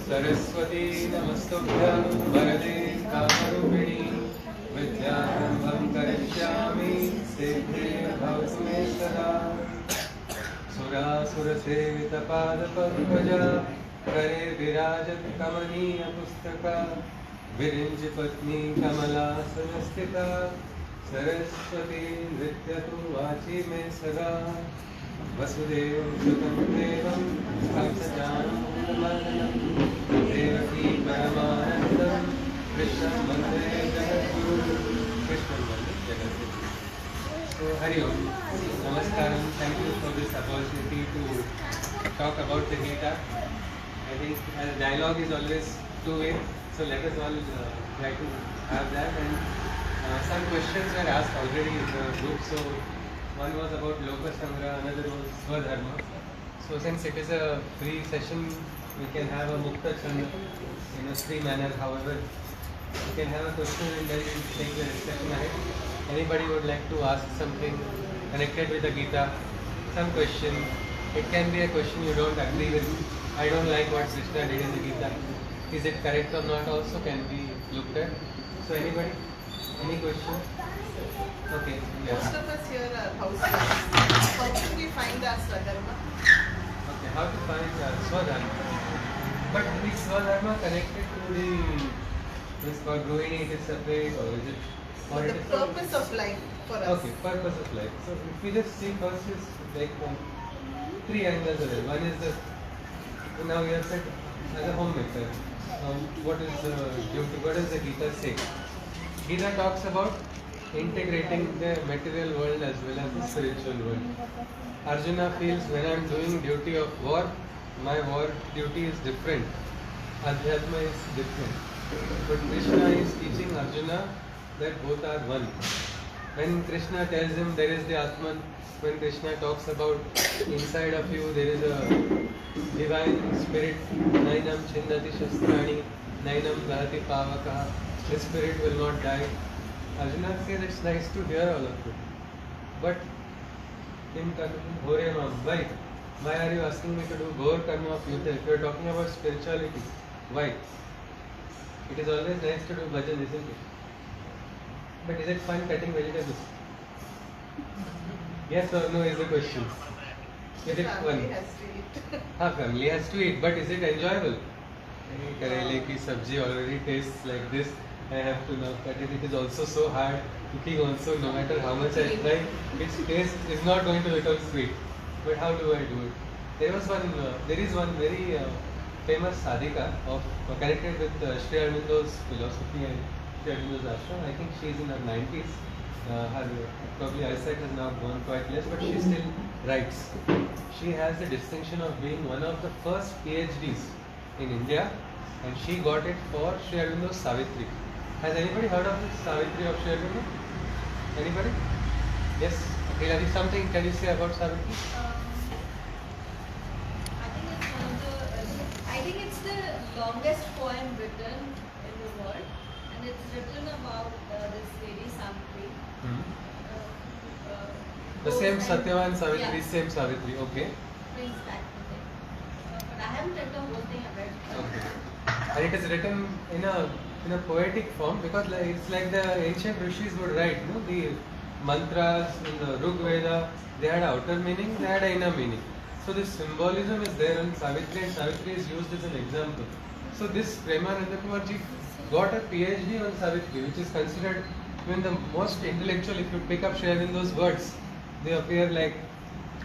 सरस्वती नमस्तुभ्यं वरदे कामरूपिणी विद्यारम्भं करिष्यामि सिद्धे भवतु मे सदा सुरासुरसेवितपादपङ्कजा करे विराजत कमनीयपुस्तका विरिञ्चिपत्नी कमलासनस्थिता सरस्वती नृत्यतु वाचि मे सदा वसुदेवं सुतं देवं कंसचाणूरमर्दनं देवकी परमानन्दं कृष्णं वन्दे जगद्गुरुं कृष्णं वन्दे जगद्गुरुं. So Hari Om, Namaskaram. Thank you for this opportunity to talk about the Gita. I think dialogue is always two-way, so let us all try to have that. And some questions were asked already in the group. So one was about Loka Sangra, another was Swadharma. So since it is a free session, we can have a Mukta Chanda in a free manner. However, we can have a question and then take the discussion ahead. Anybody would like to ask something connected with the Gita? Some question. It can be a question you don't agree with. I don't like what Krishna did in the Gita. Is it correct or not also can be looked at. So anybody? Any question? Okay. Yeah. Most of us here are housewives. How should we find our Swadharma? Okay, how to find Swadharma? But is Swadharma connected to the this for Rohini, it is separate or is it? Or The it is purpose of life for us. Okay, purpose of life. So if we just see first is like three angles of it. One is the now we have said as a homemaker. What is the duty? What does the Gita say? Gita talks about integrating the material world as well as the spiritual world. Arjuna feels when I am doing duty of war, my war duty is different. Adhyatma is different. But Krishna is teaching Arjuna that both are one. When Krishna tells him there is the Atman, when Krishna talks about inside of you there is a divine spirit, Nainam Chindati Shastrani, Nainam Dahati Pavaka, the spirit will not die. Arjuna says it's nice to hear all of it. But why are you asking me to do Gaur Karma of Yuddha? If you are talking about spirituality, why? It is always nice to do bhajan, isn't it? But is it fun cutting vegetables? Yes or no is the question. Is it fun? Family has to eat. Family has to eat, but is it enjoyable? Karele ki sabji already tastes like this. I have to now cut it. It is also so hard. Cooking also, no matter how much I try, its taste is not going to become sweet. But how do I do it? There is one very famous sadhika connected with Sri Aurobindo's philosophy and Sri Aurobindo's ashram. I think she is in her 90s. Her probably eyesight has now gone quite less, but she still writes. She has the distinction of being one of the first PhDs in India, and she got it for Sri Aurobindo's Savitri. Has anybody heard of this Savitri of Sri Aurobindo? Anybody? Yes? Okay, something can you say about Savitri? I think it's the longest poem written in the world, and it's written about this lady Savitri. The same Satyavan Savitri, yeah. Same Savitri, okay. Brings back the thing. But I haven't read the whole thing, I've read it. Okay. And it is written in a poetic form because it's like the ancient rishis would write, the mantras in the Rig Veda, they had outer meaning, they had inner meaning. So this symbolism is there in Savitri, and Savitri is used as an example. So this Premananda Kumarji got a PhD on Savitri, which is considered even the most intellectual. If you pick up Sri Aurobindo's words, they appear like,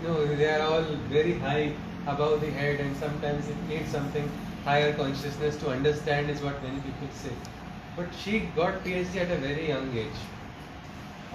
they are all very high above the head, and sometimes it needs something higher consciousness to understand is what many people say. But she got PhD at a very young age.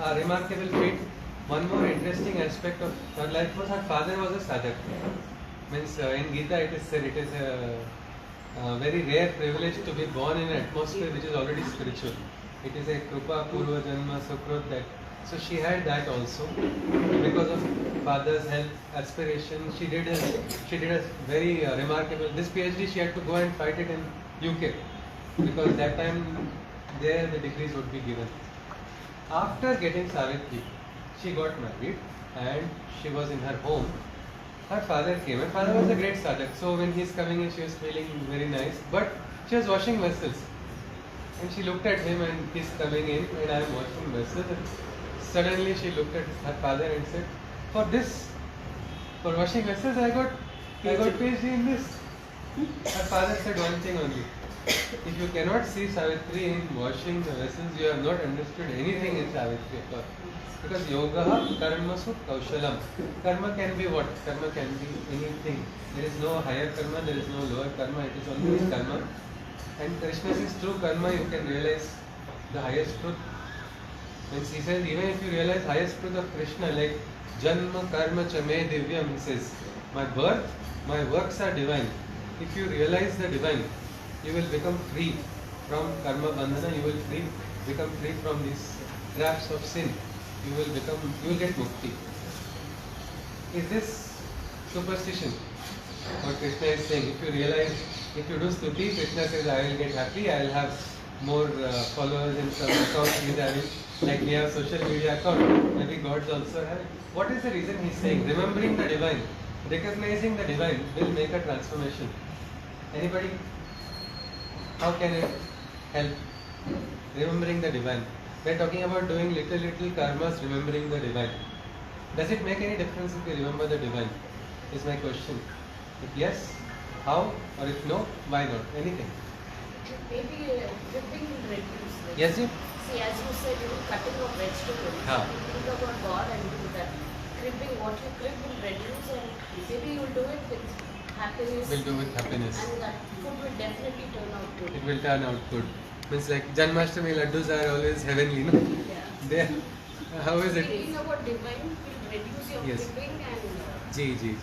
A remarkable feat. One more interesting aspect of her life was her father was a sadhak. Means in Gita it is said it is a very rare privilege to be born in an atmosphere which is already spiritual. It is a Krupa Purva Janma Sukrut that. So she had that also. Because of father's health aspiration, she did a very remarkable. This PhD she had to go and fight it in UK because that time there the degrees would be given. After getting Savitri, she got married and she was in her home her father came. Her father was a great sadhak. So when he's coming in, she was feeling very nice. But she was washing vessels. And she looked at him and he's coming in and I am washing vessels. And suddenly she looked at her father and said, for washing vessels, I got PhD in this. Her father said one thing only. If you cannot see Savitri in washing the vessels, you have not understood anything in Savitri at all. Because yoga karmasu kaushalam. Karma can be what? Karma can be anything. There is no higher karma, there is no lower karma, it is always karma. And Krishna says through karma you can realize the highest truth. And he says even if you realize highest truth of Krishna, like Janma karma cha me divyam, he says, my birth, my works are divine. If you realize the divine, you will become free from karma bandhana, you will become free from these traps of sin. You will get mukti. Is this superstition? What Krishna is saying, if you realize, if you do stuti, Krishna says, I will get happy, I will have more followers in some account he's having, like we have social media account, maybe gods also have. What is the reason he's saying? Remembering the divine, recognizing the divine will make a transformation. Anybody? How can it help? Remembering the divine. We are talking about doing little karmas, remembering the divine. Does it make any difference if we remember the divine? Is my question. If yes, how? Or if no, why not? Anything. Maybe dripping will reduce. Like, Yes, ji? see, as you said, cutting of vegetables. हाँ. Think about God and do that. Cribbing, what you crib will reduce, and maybe you will do it with happiness. Will do with happiness. And that food will definitely turn out good. It will turn out good. Means like Janmashtami laddus are always heavenly, no? Yeah. They, how is it? Thinking about divine will reduce your Yes. cribbing and. Ji.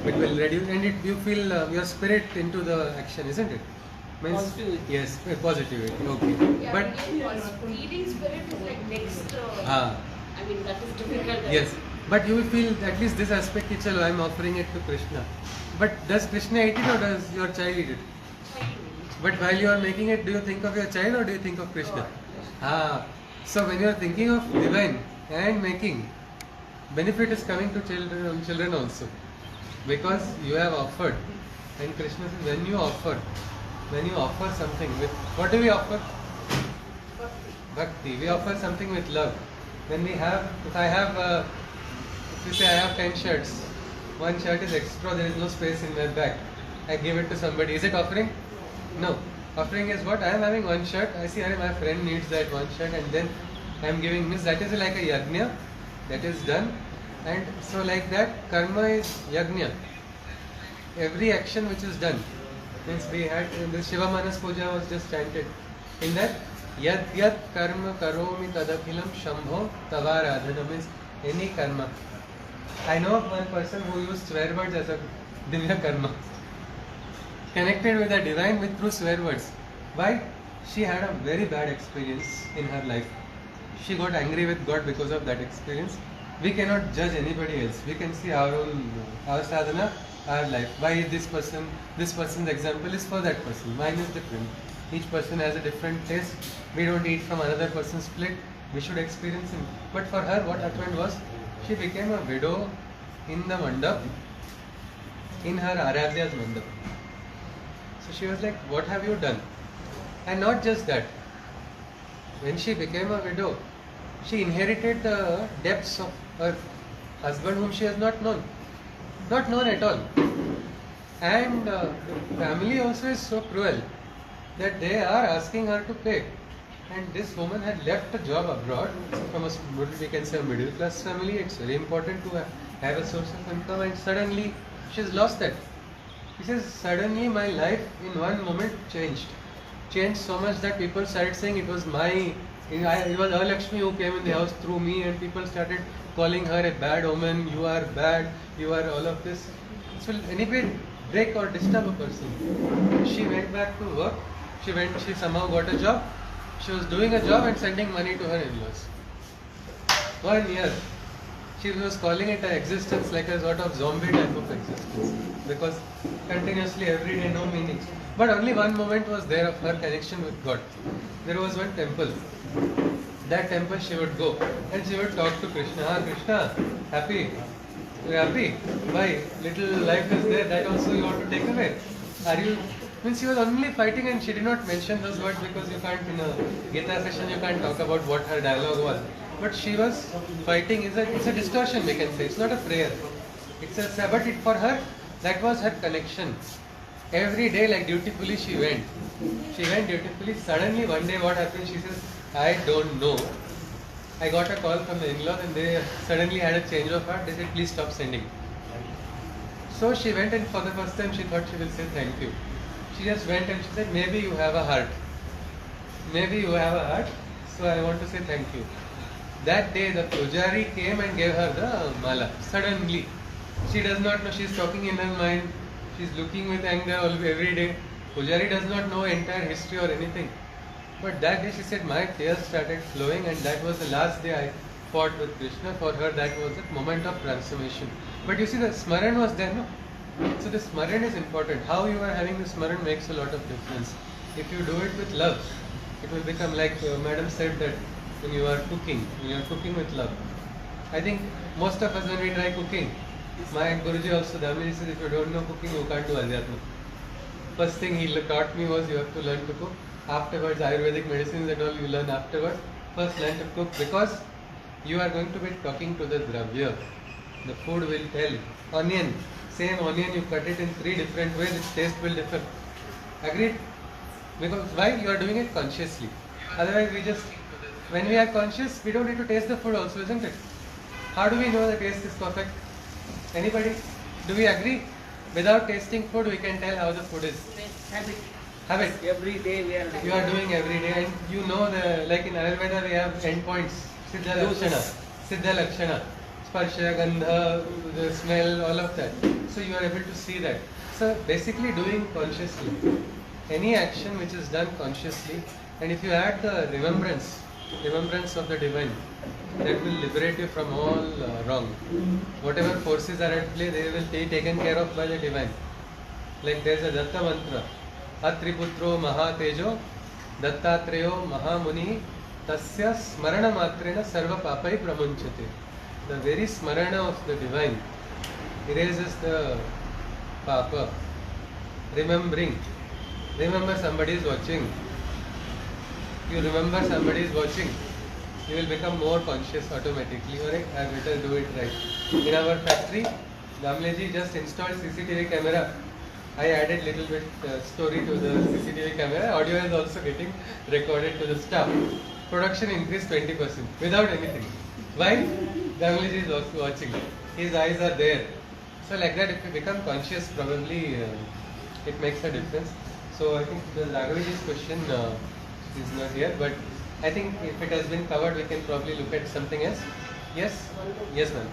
It will reduce and you feel your spirit into the action, isn't it? Means, Positivity. Yes, positivity. Okay. Yeah, But feeding spirit is like next. Ah. I mean, that is difficult. Yes, but you will feel at least this aspect, ki chalo, I am offering it to Krishna. But does Krishna eat it or does your child eat it? But while you are making it, do you think of your child or do you think of Krishna? So when you are thinking of divine and making, benefit is coming to children also. Because you have offered. And Krishna says, when you offer something with, what do we offer? Bhakti. We offer something with love. When we have, if you say I have 10 shirts, one shirt is extra, there is no space in my bag. I give it to somebody. Is it offering? No. Offering is what? I am having one shirt, I see my friend needs that one shirt and then I am giving this. That is like a yajna that is done. And so like that, karma is yajna. Every action which is done. Means we had, in the Shiva Manas Puja was just chanted. In that, yad yad karma karomi tadakhilam shambho tavaradhana, means any karma. I know of one person who used swear words as a divya karma. Connected with the divine with through swear words. Why? She had a very bad experience in her life. She got angry with God because of that experience. We cannot judge anybody else. We can see our sadhana, our life. Why this person's example is for that person. Mine is different. Each person has a different taste. We don't eat from another person's plate. We should experience him. But for her, what happened was, she became a widow in the mandap, in her Aradhya's mandap. So she was like, what have you done? And not just that. When she became a widow, she inherited the debts of her husband whom she has not known. Not known at all. And the family also is so cruel that they are asking her to pay. And this woman had left a job abroad from we can say a middle class family. It's very important to have a source of income, and suddenly she's lost that. He says, suddenly my life in one moment changed. Changed so much that people started saying it was it was Lakshmi who came in the house through me, and people started calling her a bad omen, you are bad, you are all of this. So anyway, break or disturb a person. She went back to work, she somehow got a job, she was doing a job and sending money to her in-laws. 1 year. She was calling it an existence like a sort of zombie type of existence. Because continuously every day no meaning. But only one moment was there of her connection with God. There was one temple. That temple she would go and she would talk to Krishna. Krishna, happy. You happy? Why? Little life is there, that also you want to take away. Are you? Means she was only fighting and she did not mention those words because you can't, in a Gita session, you can't talk about what her dialogue was. But she was fighting, it's a distortion we can say, it's not a prayer. But for her, that was her connection. Every day, like dutifully, she went. She went dutifully. Suddenly, one day, what happened? She says, I don't know. I got a call from the in-laws and they suddenly had a change of heart. They said, please stop sending. So she went and for the first time she thought she will say thank you. She just went and she said, maybe you have a heart. Maybe you have a heart, so I want to say thank you. That day the pujari came and gave her the mala. Suddenly. She does not know, she is talking in her mind. She is looking with anger every day. Pujari does not know entire history or anything. But that day she said, my tears started flowing and that was the last day I fought with Krishna. For her that was a moment of transformation. But you see the smaran was there, no? So the smaran is important. How you are having the smaran makes a lot of difference. If you do it with love, it will become like Madam said that when you are cooking with love. I think most of us when we try cooking, my Guruji also, Dhamiji says if you don't know cooking, you can't do Adhyatma. First thing he taught me was you have to learn to cook. Afterwards, Ayurvedic medicines and all you learn afterwards. First learn to cook because you are going to be talking to the dravya. The food will tell. Onion, same onion, you cut it in 3 different ways, its taste will differ. Agreed? Because why? You are doing it consciously. Otherwise, when we are conscious, we don't need to taste the food also, isn't it? How do we know the taste is perfect? Anybody? Do we agree? Without tasting food, we can tell how the food is. Habit. Every day we are doing. You are doing every day, and you know like in Ayurveda we have endpoints. Siddha Lakshana, Sparsha, Gandha, the smell, all of that. So you are able to see that. So basically doing consciously. Any action which is done consciously, and if you add the remembrance of the divine, that will liberate you from all wrong. Whatever forces are at play, they will be taken care of by the divine. Like there is a Datta mantra. Atriputro Mahatejo Dattatreyo Mahamuni Tasya Smarana Matrena Sarva Papai Pramunchate. The very smarana of the divine erases the papa. Remember somebody is watching. You remember somebody is watching, you will become more conscious automatically. Alright, I better do it right. In our factory, Damleji just installed CCTV camera. I added little bit story to the CCTV camera. Audio is also getting recorded to the staff. Production increased 20% without anything. Why? Damleji is also watching. His eyes are there. So like that, if you become conscious, probably it makes a difference. So I think the Raghaviji's question is not here, but I think if it has been covered, we can probably look at something else. Yes? Yes, ma'am.